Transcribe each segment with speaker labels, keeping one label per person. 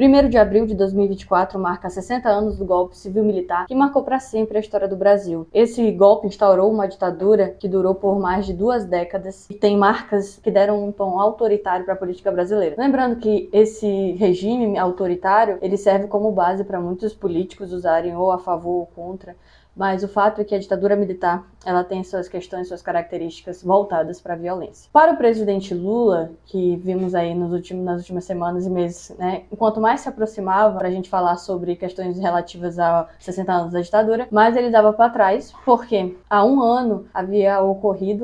Speaker 1: 1º de abril de 2024 marca 60 anos do golpe civil-militar que marcou para sempre a história do Brasil. Esse golpe instaurou uma ditadura que durou por mais de 2 décadas e tem marcas que deram um tom autoritário para a política brasileira. Lembrando que esse regime autoritário, ele serve como base para muitos políticos usarem ou a favor ou contra, mas o fato é que a ditadura militar, ela tem suas questões, suas características voltadas para a violência. Para o presidente Lula, que vimos aí nas últimas semanas e meses, né, enquanto mais se aproximava para a gente falar sobre questões relativas a 60 anos da ditadura, mais ele dava para trás, porque há um ano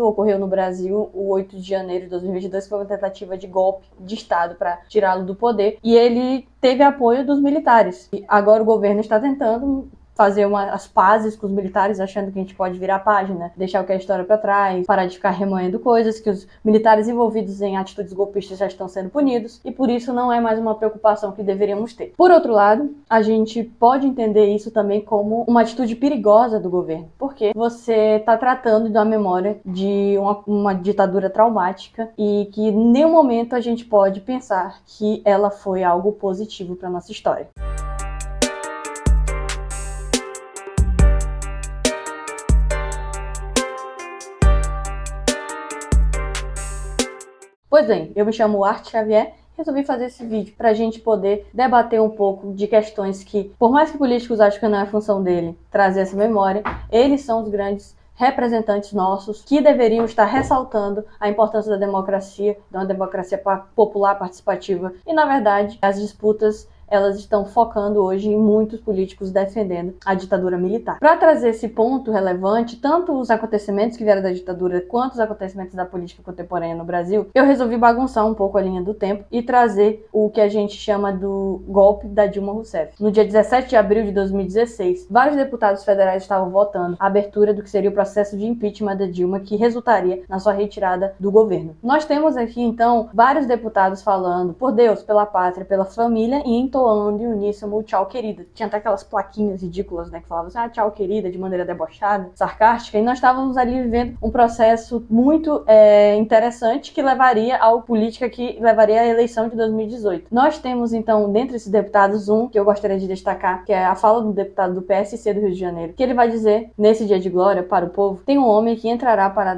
Speaker 1: ocorreu no Brasil o 8 de janeiro de 2022, que foi uma tentativa de golpe de Estado para tirá-lo do poder, e ele teve apoio dos militares. E agora o governo está tentando fazer as pazes com os militares, achando que a gente pode virar a página, deixar o que é a história para trás, parar de ficar remoendo coisas, que os militares envolvidos em atitudes golpistas já estão sendo punidos, e por isso não é mais uma preocupação que deveríamos ter. Por outro lado, a gente pode entender isso também como uma atitude perigosa do governo, porque você está tratando da memória de uma ditadura traumática e que em nenhum momento a gente pode pensar que ela foi algo positivo para nossa história. Pois bem, eu me chamo Arte Xavier e resolvi fazer esse vídeo para a gente poder debater um pouco de questões que, por mais que políticos achem que não é função dele trazer essa memória, eles são os grandes representantes nossos que deveriam estar ressaltando a importância da democracia, de uma democracia popular participativa e, na verdade, as disputas elas estão focando hoje em muitos políticos defendendo a ditadura militar. Para trazer esse ponto relevante, tanto os acontecimentos que vieram da ditadura quanto os acontecimentos da política contemporânea no Brasil, eu resolvi bagunçar um pouco a linha do tempo e trazer o que a gente chama do golpe da Dilma Rousseff. No dia 17 de abril de 2016, vários deputados federais estavam votando a abertura do que seria o processo de impeachment da Dilma, que resultaria na sua retirada do governo. Nós temos aqui, então, vários deputados falando por Deus, pela pátria, pela família e entoando em uníssono o tchau querida. Tinha até aquelas plaquinhas ridículas, né, que falavam assim, tchau querida, de maneira debochada, sarcástica, e nós estávamos ali vivendo um processo muito interessante que levaria à política que levaria à eleição de 2018. Nós temos, então, dentre esses deputados, um que eu gostaria de destacar, que é a fala do deputado do PSC do Rio de Janeiro, que ele vai dizer, nesse dia de glória para o povo, tem um homem que entrará para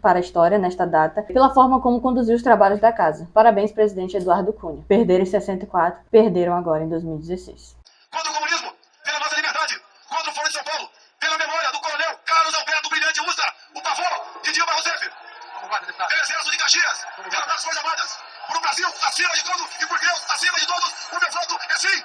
Speaker 1: a história, nesta data, pela forma como conduziu os trabalhos da casa. Parabéns, presidente Eduardo Cunha. Perderam em 64, perderam agora em 2016.
Speaker 2: Contra o comunismo, pela nossa liberdade. Contra o Fórum de São Paulo, pela memória do coronel Carlos Alberto Brilhante Ustra, o pavor de Dilma Rousseff. Pelo exército de Caxias, pelas Forças Armadas, pro Brasil, acima de tudo, e por Deus, acima de todos, o meu voto é sim!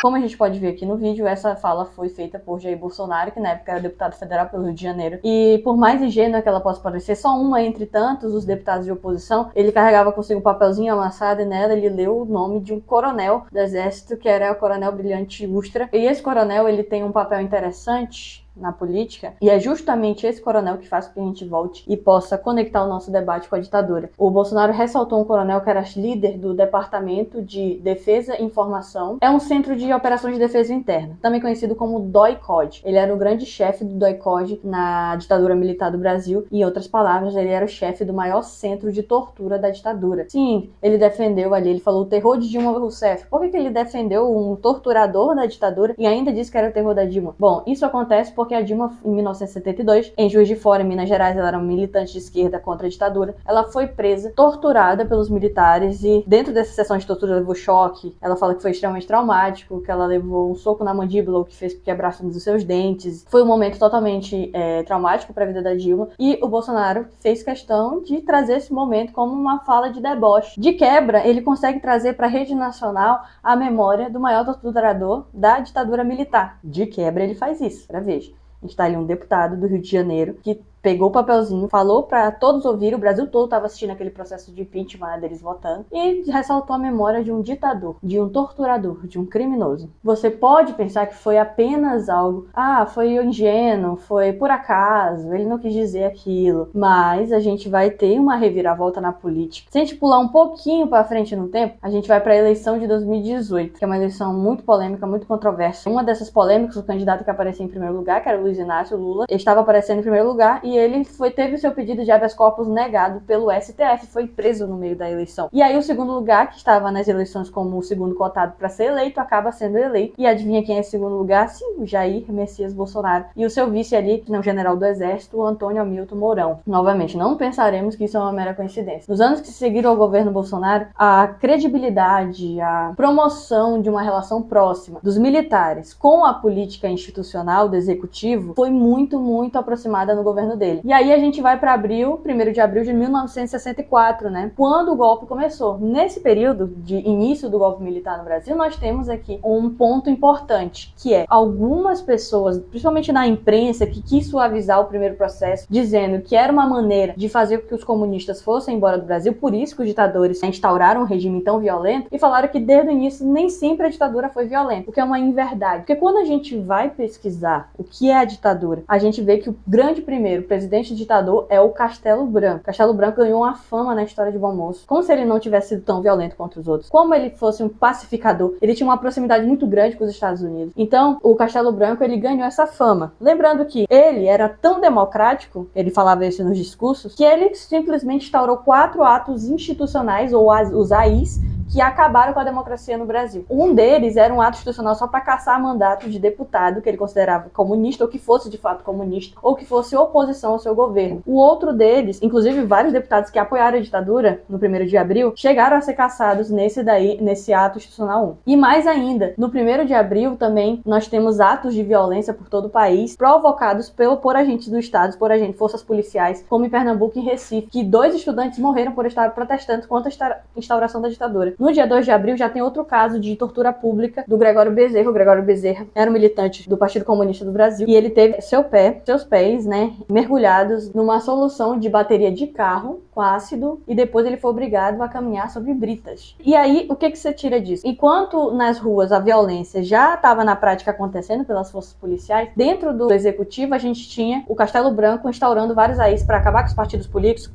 Speaker 1: Como a gente pode ver aqui no vídeo, essa fala foi feita por Jair Bolsonaro, que na época era deputado federal pelo Rio de Janeiro. E por mais ingênua que ela possa parecer, só uma entre tantos os deputados de oposição, ele carregava consigo um papelzinho amassado e nela ele leu o nome de um coronel do exército, que era o coronel Brilhante Ustra. E esse coronel, ele tem um papel interessante na política, e é justamente esse coronel que faz com que a gente volte e possa conectar o nosso debate com a ditadura. O Bolsonaro ressaltou um coronel que era líder do Departamento de Defesa e Informação. É um centro de operações de defesa interna, também conhecido como DOI-COD. Ele era o grande chefe do DOI-COD na ditadura militar do Brasil, e em outras palavras, ele era o chefe do maior centro de tortura da ditadura. Sim, ele defendeu ali, ele falou o terror de Dilma Rousseff. Por que ele defendeu um torturador da ditadura e ainda disse que era o terror da Dilma? Bom, isso acontece porque a Dilma, em 1972, em Juiz de Fora, em Minas Gerais, ela era uma militante de esquerda contra a ditadura. Ela foi presa, torturada pelos militares, e dentro dessa sessão de tortura ela levou choque. Ela fala que foi extremamente traumático, que ela levou um soco na mandíbula, o que fez que quebrasse um dos seus dentes. Foi um momento totalmente traumático para a vida da Dilma, e o Bolsonaro fez questão de trazer esse momento como uma fala de deboche. De quebra, ele consegue trazer para a rede nacional a memória do maior torturador da ditadura militar. De quebra, ele faz isso, para veja. A gente tá ali um deputado do Rio de Janeiro que pegou o papelzinho, falou para todos ouvirem, o Brasil todo estava assistindo aquele processo de impeachment, né, deles votando, e ressaltou a memória de um ditador, de um torturador, de um criminoso. Você pode pensar que foi apenas algo, foi ingênuo, foi por acaso, ele não quis dizer aquilo, mas a gente vai ter uma reviravolta na política. Se a gente pular um pouquinho para frente no tempo, a gente vai para a eleição de 2018, que é uma eleição muito polêmica, muito controversa. Uma dessas polêmicas, o candidato que apareceu em primeiro lugar, que era o Luiz Inácio Lula, estava aparecendo em primeiro lugar, e ele teve o seu pedido de habeas corpus negado pelo STF, foi preso no meio da eleição. E aí o segundo lugar, que estava nas eleições como o segundo cotado para ser eleito, acaba sendo eleito. E adivinha quem é em segundo lugar? Sim, o Jair Messias Bolsonaro. E o seu vice ali, o general do Exército, o Antônio Hamilton Mourão. Novamente, não pensaremos que isso é uma mera coincidência. Nos anos que se seguiram ao governo Bolsonaro, a credibilidade, a promoção de uma relação próxima dos militares com a política institucional do executivo foi muito, muito aproximada no governo dele. E aí a gente vai para 1º de abril de 1964, né? Quando o golpe começou. Nesse período de início do golpe militar no Brasil, nós temos aqui um ponto importante, que é algumas pessoas, principalmente na imprensa, que quis suavizar o primeiro processo, dizendo que era uma maneira de fazer com que os comunistas fossem embora do Brasil, por isso que os ditadores instauraram um regime tão violento, e falaram que desde o início nem sempre a ditadura foi violenta, o que é uma inverdade. Porque quando a gente vai pesquisar o que é a ditadura, a gente vê que o grande primeiro presidente ditador é o Castelo Branco. Castelo Branco ganhou uma fama na história de Bom Moço, como se ele não tivesse sido tão violento contra os outros, como ele fosse um pacificador. Ele tinha uma proximidade muito grande com os Estados Unidos. Então, o Castelo Branco, ele ganhou essa fama. Lembrando que ele era tão democrático, ele falava isso nos discursos, que ele simplesmente instaurou 4 atos institucionais, ou os AIs, que acabaram com a democracia no Brasil. Um deles era um ato institucional só para caçar mandato de deputado que ele considerava comunista, ou que fosse de fato comunista, ou que fosse oposição ao seu governo. O outro deles, inclusive vários deputados que apoiaram a ditadura no 1º de abril, chegaram a ser caçados nesse ato institucional 1. E mais ainda, no 1º de abril também nós temos atos de violência por todo o país, provocados por agentes do Estado, forças policiais, como em Pernambuco e Recife, que 2 estudantes morreram por estar protestando contra a instauração da ditadura. No dia 2 de abril já tem outro caso de tortura pública do Gregório Bezerra. O Gregório Bezerra era um militante do Partido Comunista do Brasil e ele teve seus pés, né, mergulhados numa solução de bateria de carro com ácido e depois ele foi obrigado a caminhar sobre britas. E aí, o que você tira disso? Enquanto nas ruas a violência já estava na prática acontecendo pelas forças policiais, dentro do executivo a gente tinha o Castelo Branco instaurando vários AIs para acabar com os partidos políticos,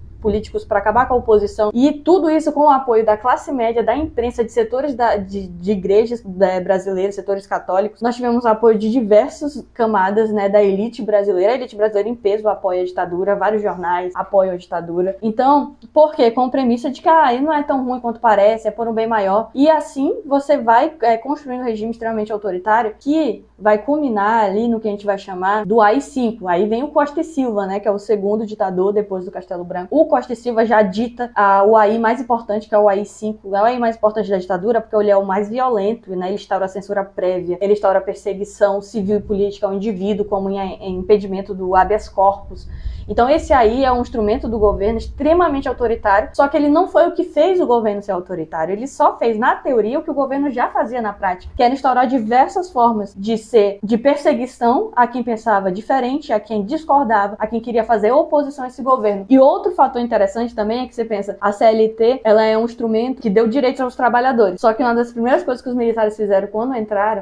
Speaker 1: para acabar com a oposição, e tudo isso com o apoio da classe média, da imprensa, de setores de igrejas brasileiras, setores católicos. Nós tivemos apoio de diversas camadas, né, da elite brasileira. A elite brasileira em peso apoia a ditadura, vários jornais apoiam a ditadura. Então, por quê? Com a premissa de que ele não é tão ruim quanto parece, é por um bem maior. E assim você vai construindo um regime extremamente autoritário que vai culminar ali no que a gente vai chamar do AI-5. Aí vem o Costa e Silva, né, que é o segundo ditador depois do Castelo Branco. O Costa e Silva já dita o AI mais importante, que é o AI-5. É o AI mais importante da ditadura porque ele é o mais violento, né? Ele instaura a censura prévia, ele instaura a perseguição civil e política ao indivíduo, como em impedimento do habeas corpus. Então esse aí é um instrumento do governo extremamente autoritário, só que ele não foi o que fez o governo ser autoritário, ele só fez na teoria o que o governo já fazia na prática, que era instaurar diversas formas de perseguição a quem pensava diferente, a quem discordava, a quem queria fazer oposição a esse governo. E outro fator interessante também é que você pensa, a CLT, ela é um instrumento que deu direitos aos trabalhadores, só que uma das primeiras coisas que os militares fizeram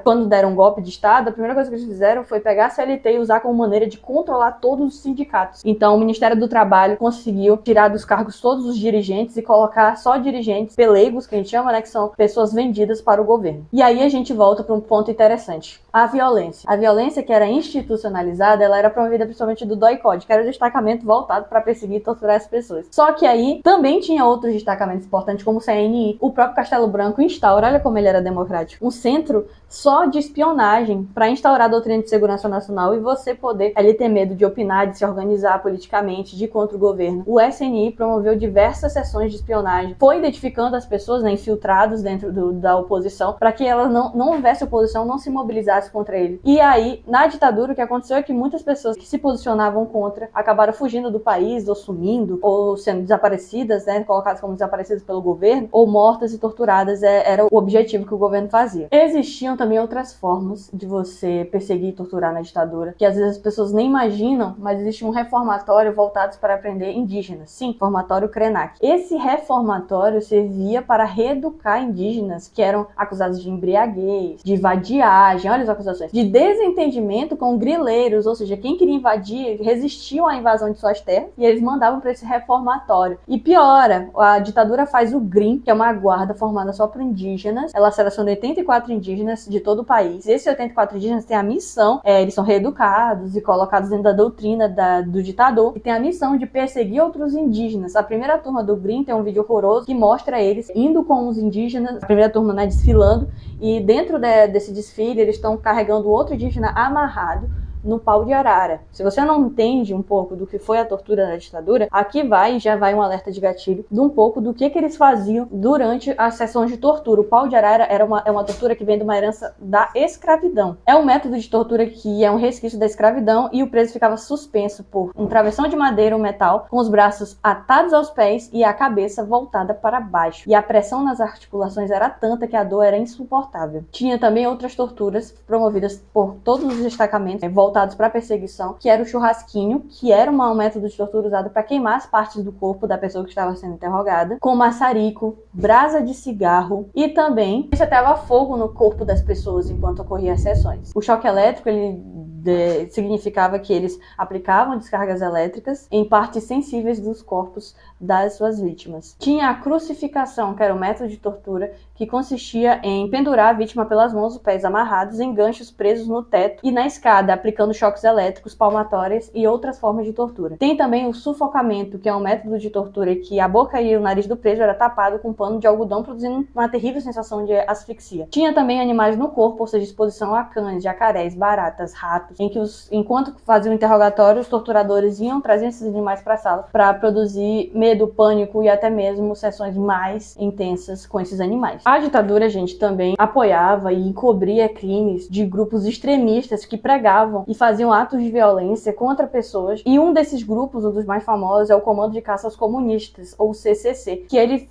Speaker 1: quando deram um golpe de Estado, a primeira coisa que eles fizeram foi pegar a CLT e usar como maneira de controlar todos os sindicatos. Então, o Ministério do Trabalho conseguiu tirar dos cargos todos os dirigentes e colocar só dirigentes pelegos, que a gente chama, né, que são pessoas vendidas para o governo. E aí a gente volta para um ponto interessante. A violência. A violência que era institucionalizada, ela era promovida principalmente do DOI-CODE, que era o destacamento voltado para perseguir e torturar as pessoas. Só que aí também tinha outros destacamentos importantes, como o CNI. O próprio Castelo Branco instaura, olha como ele era democrático, um centro só de espionagem para instaurar a doutrina de segurança nacional e você poder ali ter medo de opinar, de se organizar politicamente, de ir contra o governo. O SNI promoveu diversas sessões de espionagem, foi identificando as pessoas, né, infiltrados dentro da oposição, para que ela não houvesse oposição, não se mobilizasse contra ele. E aí, na ditadura, o que aconteceu é que muitas pessoas que se posicionavam contra acabaram fugindo do país, ou sumindo, ou sendo desaparecidas, né, colocadas como desaparecidas pelo governo, ou mortas e torturadas, era o objetivo que o governo fazia. Existiam também outras formas de você perseguir e torturar na ditadura, que às vezes as pessoas nem imaginam, mas existe um reformatório voltado para aprender indígenas. Sim, reformatório Krenak. Esse reformatório servia para reeducar indígenas que eram acusados de embriaguez, de vadiagem, olha as acusações, de desentendimento com grileiros, ou seja, quem queria invadir, resistiam à invasão de suas terras, e eles mandavam para esse reformatório. E piora, a ditadura faz o GRIM, que é uma guarda formada só por indígenas. Ela seleciona 84 indígenas de todo o país. Esses 84 indígenas têm a missão, eles são reeducados e colocados dentro da doutrina do ditador, e tem a missão de perseguir outros indígenas. A primeira turma do GRIM tem um vídeo horroroso que mostra eles indo com os indígenas, a primeira turma, né, desfilando, e dentro desse desfile eles estão carregando outro indígena amarrado no pau de arara. Se você não entende um pouco do que foi a tortura da ditadura, aqui já vai um alerta de gatilho de um pouco do que eles faziam durante as sessões de tortura. O pau de arara é uma tortura que vem de uma herança da escravidão. É um método de tortura que é um resquício da escravidão, e o preso ficava suspenso por um travessão de madeira ou metal, com os braços atados aos pés e a cabeça voltada para baixo. E a pressão nas articulações era tanta que a dor era insuportável. Tinha também outras torturas promovidas por todos os destacamentos voltados para perseguição, que era o churrasquinho, que era um método de tortura usado para queimar as partes do corpo da pessoa que estava sendo interrogada, com maçarico, brasa de cigarro, e também se ateava fogo no corpo das pessoas enquanto ocorriam as sessões. O choque elétrico, significava que eles aplicavam descargas elétricas em partes sensíveis dos corpos das suas vítimas. Tinha a crucificação, que era um método de tortura que consistia em pendurar a vítima pelas mãos e pés amarrados em ganchos presos no teto e na escada, aplicando choques elétricos, palmatórias e outras formas de tortura. Tem também o sufocamento, que é um método de tortura que a boca e o nariz do preso era tapado com pano de algodão, produzindo uma terrível sensação de asfixia. Tinha também animais no corpo, ou seja, exposição a cães, jacarés, baratas, ratos, em que enquanto faziam o interrogatório, os torturadores iam trazer esses animais para a sala para produzir medo, pânico e até mesmo sessões mais intensas com esses animais. A ditadura, gente, também apoiava e encobria crimes de grupos extremistas que pregavam e faziam atos de violência contra pessoas, e um desses grupos, um dos mais famosos, é o Comando de Caça aos Comunistas, ou CCC, que ele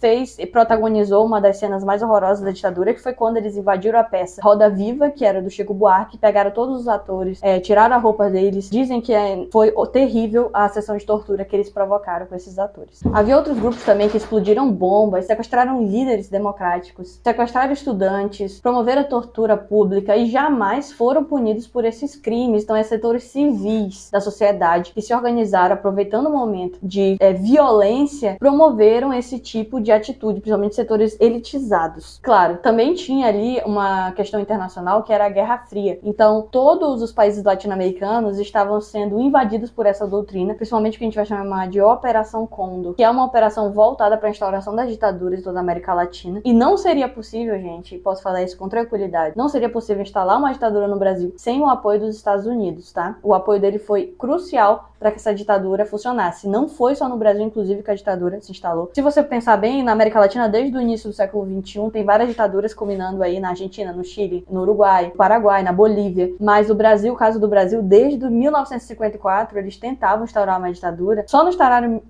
Speaker 1: protagonizou uma das cenas mais horrorosas da ditadura, que foi quando eles invadiram a peça Roda Viva, que era do Chico Buarque, pegaram todos os atores, tiraram a roupa deles. Dizem que foi terrível a sessão de tortura que eles provocaram com esses atores. Havia outros grupos também que explodiram bombas, sequestraram líderes democráticos, sequestraram estudantes, promoveram tortura pública e jamais foram punidos por esses crimes. Então, setores civis da sociedade que se organizaram aproveitando o momento de violência, promoveram esse tipo de atitude, principalmente setores elitizados. Claro, também tinha ali uma questão internacional, que era a Guerra Fria. Então, todos os países latino-americanos estavam sendo invadidos por essa doutrina, principalmente o que a gente vai chamar de Operação Condor, que é uma operação voltada para a instauração das ditaduras em toda a América Latina. E não seria possível, gente, posso falar isso com tranquilidade, não seria possível instalar uma ditadura no Brasil sem o apoio dos Estados Unidos, tá? O apoio dele foi crucial para que essa ditadura funcionasse. Não foi só no Brasil, inclusive, que a ditadura se instalou. Se você pensar bem, na América Latina, desde o início do século XXI, tem várias ditaduras culminando aí na Argentina, no Chile, no Uruguai, no Paraguai, na Bolívia. Mas o Brasil, o caso do Brasil, desde 1954, eles tentavam instaurar uma ditadura. Só não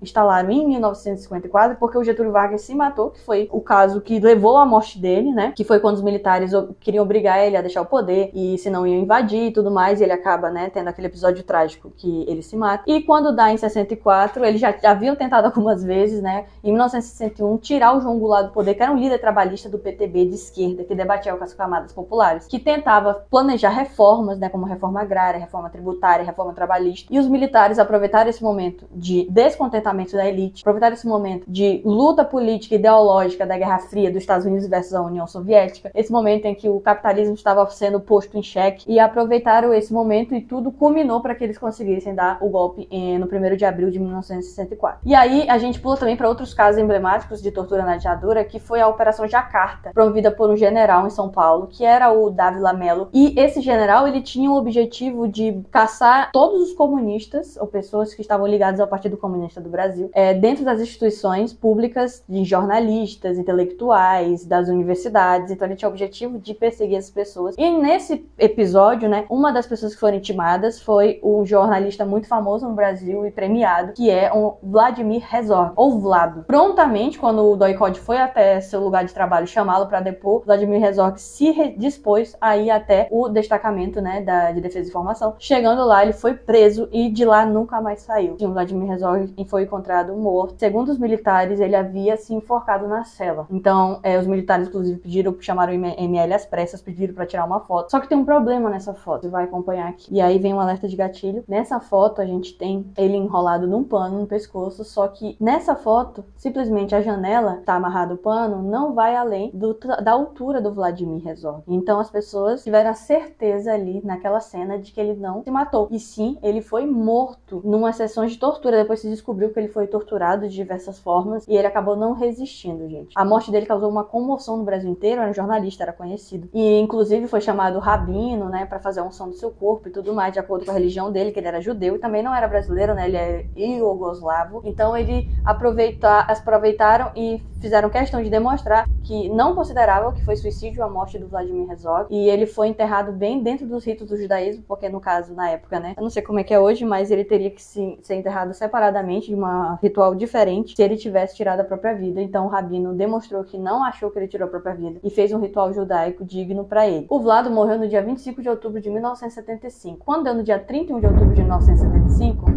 Speaker 1: instalaram em 1954 porque o Getúlio Vargas se matou, que foi o caso que levou à morte dele, né? Que foi quando os militares queriam obrigar ele a deixar o poder, e se não iam invadir e tudo mais, e ele acaba, né, tendo aquele episódio trágico que ele se mata. E quando dá em 64, eles já haviam tentado algumas vezes, né, em 1961, tirar o João Goulart do poder, que era um líder trabalhista do PTB de esquerda, que debatia com as camadas populares, que tentava planejar reformas, né, como reforma agrária, reforma tributária, reforma trabalhista. E os militares aproveitaram esse momento de descontentamento da elite, aproveitaram esse momento de luta política e ideológica da Guerra Fria dos Estados Unidos versus a União Soviética, esse momento em que o capitalismo estava sendo posto em xeque, e aproveitaram esse momento, e tudo culminou para que eles conseguissem dar o golpe no 1º de abril de 1964. E aí a gente pula também para outros casos emblemáticos de tortura na ditadura, que foi a Operação Jacarta, promovida por um general em São Paulo, que era o Dávila Mello. E esse general, ele tinha o objetivo de caçar todos os comunistas, ou pessoas que estavam ligadas ao Partido Comunista do Brasil, dentro das instituições públicas, de jornalistas, intelectuais, das universidades. Então ele tinha o objetivo de perseguir essas pessoas. E nesse episódio, né, uma das pessoas que foram intimadas foi um jornalista muito famoso no Brasil e premiado, que é o Vladimir Herzog, ou Vlado. Prontamente, quando o Doikod foi até seu lugar de trabalho chamá-lo para depor, Vladimir Herzog se dispôs a ir até o destacamento, né, de defesa e informação. Chegando lá, ele foi preso e de lá nunca mais saiu. O Vladimir Herzog foi encontrado morto. Segundo os militares, ele havia se enforcado na cela. Então, os militares, inclusive, chamaram o ML às pressas, pediram para tirar uma foto. Só que tem um problema nessa foto, você vai acompanhar aqui. E aí vem um alerta de gatilho. Nessa foto, a gente gente tem ele enrolado num pano no pescoço, só que nessa foto, simplesmente a janela tá amarrado o pano, não vai além da altura do Vladimir Herzog. Então as pessoas tiveram a certeza ali naquela cena de que ele não se matou. E sim, ele foi morto numa sessão de tortura. Depois se descobriu que ele foi torturado de diversas formas e ele acabou não resistindo, gente. A morte dele causou uma comoção no Brasil inteiro, era um jornalista, era conhecido. E inclusive foi chamado rabino, né, pra fazer a unção do seu corpo e tudo mais, de acordo com a religião dele, que ele era judeu e também não era brasileiro, né, ele é iugoslavo. Então ele aproveitaram e fizeram questão de demonstrar que não consideravam que foi suicídio a morte do Vladimir Herzog, e ele foi enterrado bem dentro dos ritos do judaísmo, porque no caso, na época, né, eu não sei como é que é hoje, mas ele teria que ser enterrado separadamente, de um ritual diferente, se ele tivesse tirado a própria vida. Então o rabino demonstrou que não achou que ele tirou a própria vida e fez um ritual judaico digno para ele. O Vlado morreu no dia 25 de outubro de 1975. Quando deu no dia 31 de outubro de 1975,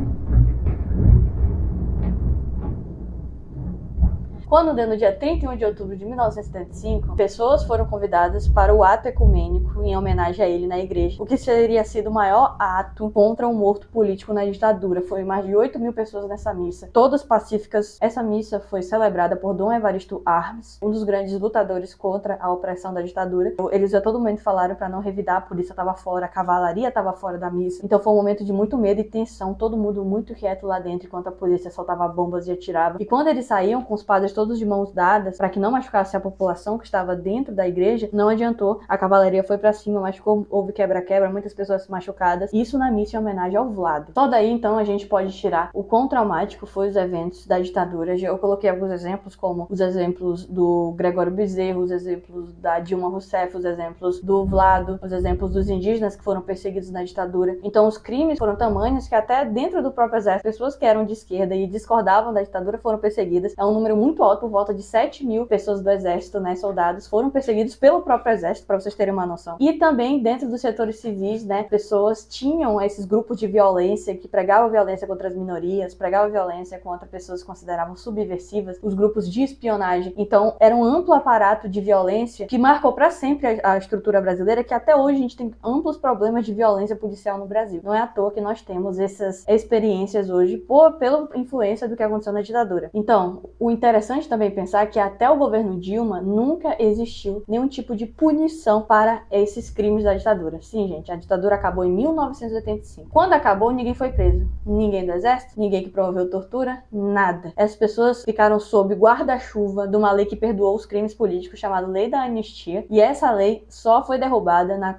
Speaker 1: Quando deu no dia 31 de outubro de 1975, pessoas foram convidadas para o ato ecumênico em homenagem a ele na igreja, o que teria sido o maior ato contra um morto político na ditadura. Foi mais de 8 mil pessoas nessa missa, todas pacíficas. Essa missa foi celebrada por Dom Evaristo Armes, um dos grandes lutadores contra a opressão da ditadura. Eles a todo momento falaram para não revidar, a polícia estava fora, a cavalaria estava fora da missa. Então foi um momento de muito medo e tensão, todo mundo muito quieto lá dentro, enquanto a polícia soltava bombas e atirava. E quando eles saíam com os padres todos de mãos dadas, para que não machucasse a população que estava dentro da igreja, não adiantou. A cavalaria foi para cima, machucou, houve quebra-quebra, muitas pessoas machucadas. Isso na missa em homenagem ao Vlado. Só daí, então, a gente pode tirar o quão traumático foi os eventos da ditadura. Eu coloquei alguns exemplos, como os exemplos do Gregório Bezerro, os exemplos da Dilma Rousseff, os exemplos do Vlado, os exemplos dos indígenas que foram perseguidos na ditadura. Então, os crimes foram tamanhos que até dentro do próprio exército, pessoas que eram de esquerda e discordavam da ditadura foram perseguidas. É um número muito alto, por volta de 7 mil pessoas do exército, né, soldados, foram perseguidos pelo próprio exército, para vocês terem uma noção. E também dentro dos setores civis, né, pessoas tinham esses grupos de violência que pregavam violência contra as minorias, pregavam violência contra pessoas que consideravam subversivas, os grupos de espionagem. Então, era um amplo aparato de violência que marcou para sempre a estrutura brasileira, que até hoje a gente tem amplos problemas de violência policial no Brasil. Não é à toa que nós temos essas experiências hoje pela influência do que aconteceu na ditadura. Então, o interessante também pensar que até o governo Dilma nunca existiu nenhum tipo de punição para esses crimes da ditadura. Sim, gente, a ditadura acabou em 1985. Quando acabou, ninguém foi preso. Ninguém do exército, ninguém que promoveu tortura, nada. Essas pessoas ficaram sob guarda-chuva de uma lei que perdoou os crimes políticos, chamada Lei da Anistia, e essa lei só foi derrubada na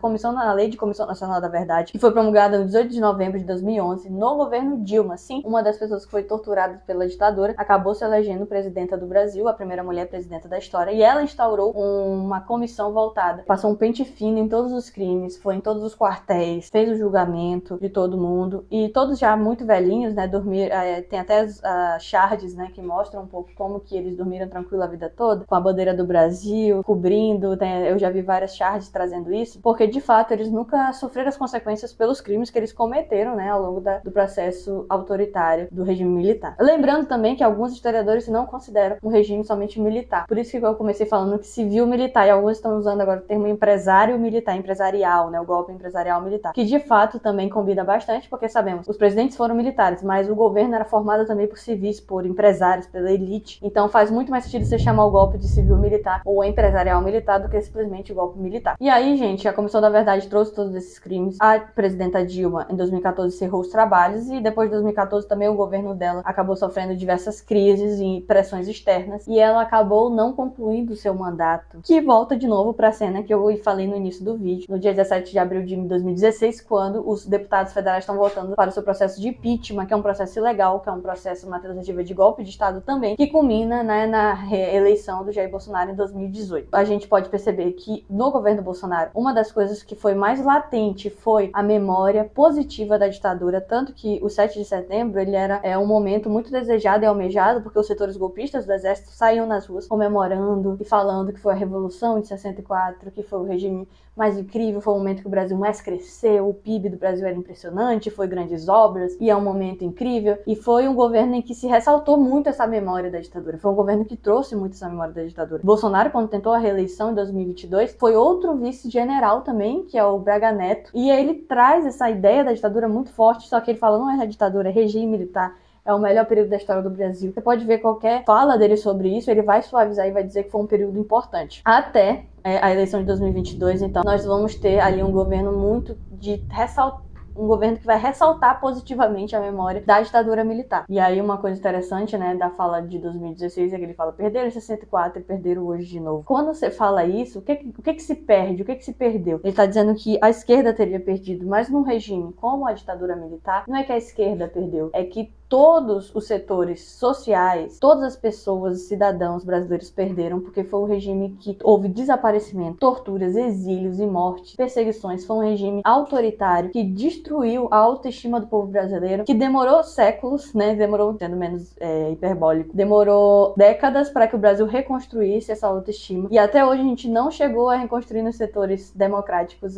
Speaker 1: Lei de Comissão Nacional da Verdade, que foi promulgada no 18 de novembro de 2011, no governo Dilma. Sim, uma das pessoas que foi torturada pela ditadura acabou se elegendo presidenta do Brasil, a primeira mulher presidenta da história, e ela instaurou uma comissão voltada, passou um pente fino em todos os crimes, foi em todos os quartéis, fez o julgamento de todo mundo, e todos já muito velhinhos, né, dormiram, tem até as charges, né, que mostram um pouco como que eles dormiram tranquilo a vida toda, com a bandeira do Brasil, cobrindo, eu já vi várias charges trazendo isso, porque de fato eles nunca sofreram as consequências pelos crimes que eles cometeram, né, ao longo do processo autoritário do regime militar. Lembrando também que alguns historiadores não consideram um regime somente militar. Por isso que eu comecei falando que civil militar, e alguns estão usando agora o termo empresário militar, empresarial, né, o golpe empresarial militar, que de fato também combina bastante, porque sabemos, os presidentes foram militares, mas o governo era formado também por civis, por empresários, pela elite. Então faz muito mais sentido você chamar o golpe de civil militar ou empresarial militar do que simplesmente o golpe militar. E aí, gente, a Comissão da Verdade trouxe todos esses crimes. A presidenta Dilma, em 2014, encerrou os trabalhos, e depois de 2014 também o governo dela acabou sofrendo diversas crises e pressões externas, e ela acabou não concluindo seu mandato, que volta de novo para a cena que eu falei no início do vídeo, no dia 17 de abril de 2016, quando os deputados federais estão voltando para o seu processo de impeachment, que é um processo ilegal, que é um processo, uma tentativa de golpe de Estado também, que culmina, né, na reeleição do Jair Bolsonaro em 2018. A gente pode perceber que no governo Bolsonaro, uma das coisas que foi mais latente foi a memória positiva da ditadura, tanto que o 7 de setembro ele era um momento muito desejado e almejado, porque os setores golpistas do exércitos saíam nas ruas comemorando e falando que foi a Revolução de 64, que foi o regime mais incrível, foi o momento que o Brasil mais cresceu, o PIB do Brasil era impressionante, foi grandes obras, e é um momento incrível. E foi um governo em que se ressaltou muito essa memória da ditadura. Foi um governo que trouxe muito essa memória da ditadura. Bolsonaro, quando tentou a reeleição em 2022, foi outro vice-general também, que é o Braga Neto, e ele traz essa ideia da ditadura muito forte, só que ele fala, não é a ditadura, é regime militar. É o melhor período da história do Brasil. Você pode ver qualquer fala dele sobre isso, ele vai suavizar e vai dizer que foi um período importante. Até a eleição de 2022, então, nós vamos ter ali um governo muito de ressaltar, um governo que vai ressaltar positivamente a memória da ditadura militar. E aí uma coisa interessante, né, da fala de 2016 é que ele fala, perderam em 64 e perderam hoje de novo. Quando você fala isso, o que se perde? O que se perdeu? Ele está dizendo que a esquerda teria perdido, mas num regime como a ditadura militar, não é que a esquerda perdeu, é que todos os setores sociais, todas as pessoas, cidadãos brasileiros perderam, porque foi um regime que houve desaparecimento, torturas, exílios e mortes, perseguições. Foi um regime autoritário que destruiu a autoestima do povo brasileiro, que demorou séculos, né? Demorou, sendo menos hiperbólico, demorou décadas para que o Brasil reconstruísse essa autoestima. E até hoje a gente não chegou a reconstruir nos setores democráticos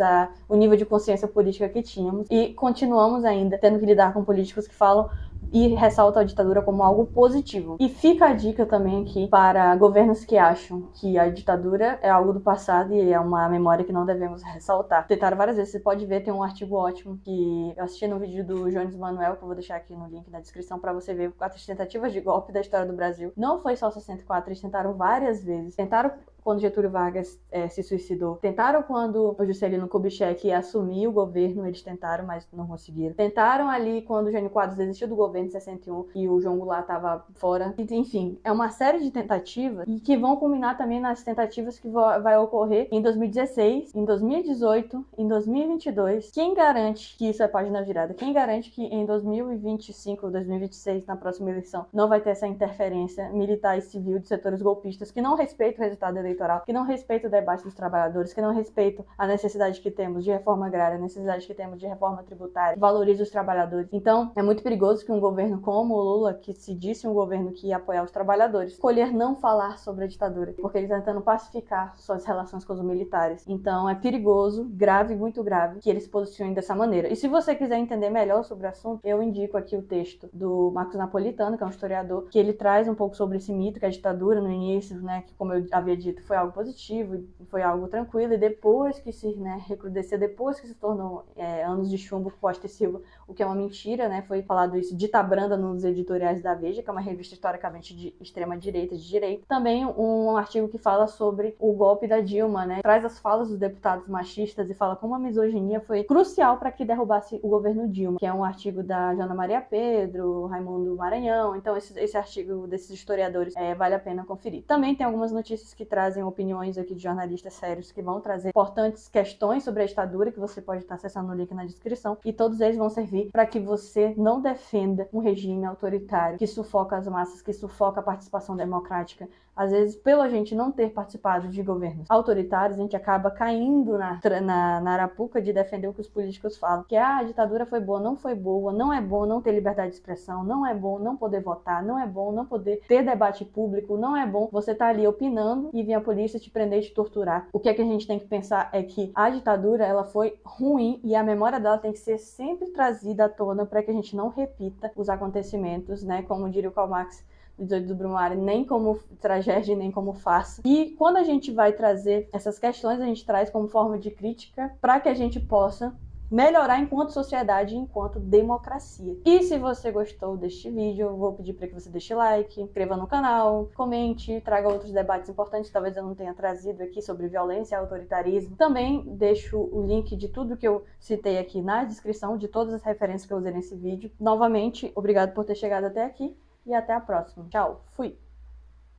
Speaker 1: o nível de consciência política que tínhamos. E continuamos ainda tendo que lidar com políticos que falam e ressalta a ditadura como algo positivo. E fica a dica também aqui para governos que acham que a ditadura é algo do passado e é uma memória que não devemos ressaltar. Tentaram várias vezes, você pode ver, tem um artigo ótimo que eu assisti no vídeo do Jones Manuel, que eu vou deixar aqui no link na descrição para você ver as tentativas de golpe da história do Brasil. Não foi só 64, eles tentaram várias vezes. Tentaram quando Getúlio Vargas se suicidou. Tentaram quando o Juscelino Kubitschek ia assumir o governo, eles tentaram, mas não conseguiram. Tentaram ali quando o Jânio Quadros desistiu do governo em 61 e o João Goulart estava fora. Enfim, é uma série de tentativas e que vão culminar também nas tentativas que vai ocorrer em 2016, em 2018, em 2022. Quem garante que isso é página virada? Quem garante que em 2025 ou 2026, na próxima eleição, não vai ter essa interferência militar e civil de setores golpistas que não respeitam o resultado eleitoral, que não respeita o debate dos trabalhadores, que não respeita a necessidade que temos de reforma agrária, a necessidade que temos de reforma tributária, que valoriza os trabalhadores. Então, é muito perigoso que um governo como o Lula, que se disse um governo que ia apoiar os trabalhadores, escolher não falar sobre a ditadura, porque ele está tentando pacificar suas relações com os militares. Então, é perigoso, grave, muito grave, que eles se posicionem dessa maneira. E se você quiser entender melhor sobre o assunto, eu indico aqui o texto do Marcos Napolitano, que é um historiador, que ele traz um pouco sobre esse mito que a ditadura no início, né, que como eu havia dito, foi algo positivo, foi algo tranquilo, e depois que se recrudesceu, depois que se tornou anos de chumbo com Costa e Silva, o que é uma mentira, né? Foi falado isso de Tabranda nos editoriais da Veja, que é uma revista historicamente de extrema direita, de direita. Também um artigo que fala sobre o golpe da Dilma, né? Traz as falas dos deputados machistas e fala como a misoginia foi crucial para que derrubasse o governo Dilma, que é um artigo da Jana Maria Pedro, Raimundo Maranhão. Então esse artigo desses historiadores vale a pena conferir. Também tem algumas notícias que trazem opiniões aqui de jornalistas sérios que vão trazer importantes questões sobre a ditadura, que você pode estar acessando o link na descrição, e todos eles vão servir para que você não defenda um regime autoritário que sufoca as massas, que sufoca a participação democrática. Às vezes, pela gente não ter participado de governos autoritários, a gente acaba caindo na arapuca de defender o que os políticos falam, que a ditadura foi boa, não é bom não ter liberdade de expressão, não é bom não poder votar, não é bom não poder ter debate público, não é bom você estar ali opinando e vir a polícia te prender e te torturar. O que é que a gente tem que pensar é que a ditadura, ela foi ruim e a memória dela tem que ser sempre trazida à tona para que a gente não repita os acontecimentos, né? Como diria o Karl Marx, 18 do Brumário, nem como tragédia, nem como farsa. E quando a gente vai trazer essas questões, a gente traz como forma de crítica para que a gente possa melhorar enquanto sociedade e enquanto democracia. E se você gostou deste vídeo, eu vou pedir para que você deixe like, se inscreva no canal, comente, traga outros debates importantes, talvez eu não tenha trazido aqui sobre violência e autoritarismo. Também deixo o link de tudo que eu citei aqui na descrição, de todas as referências que eu usei nesse vídeo. Novamente, obrigado por ter chegado até aqui e até a próxima. Tchau, fui!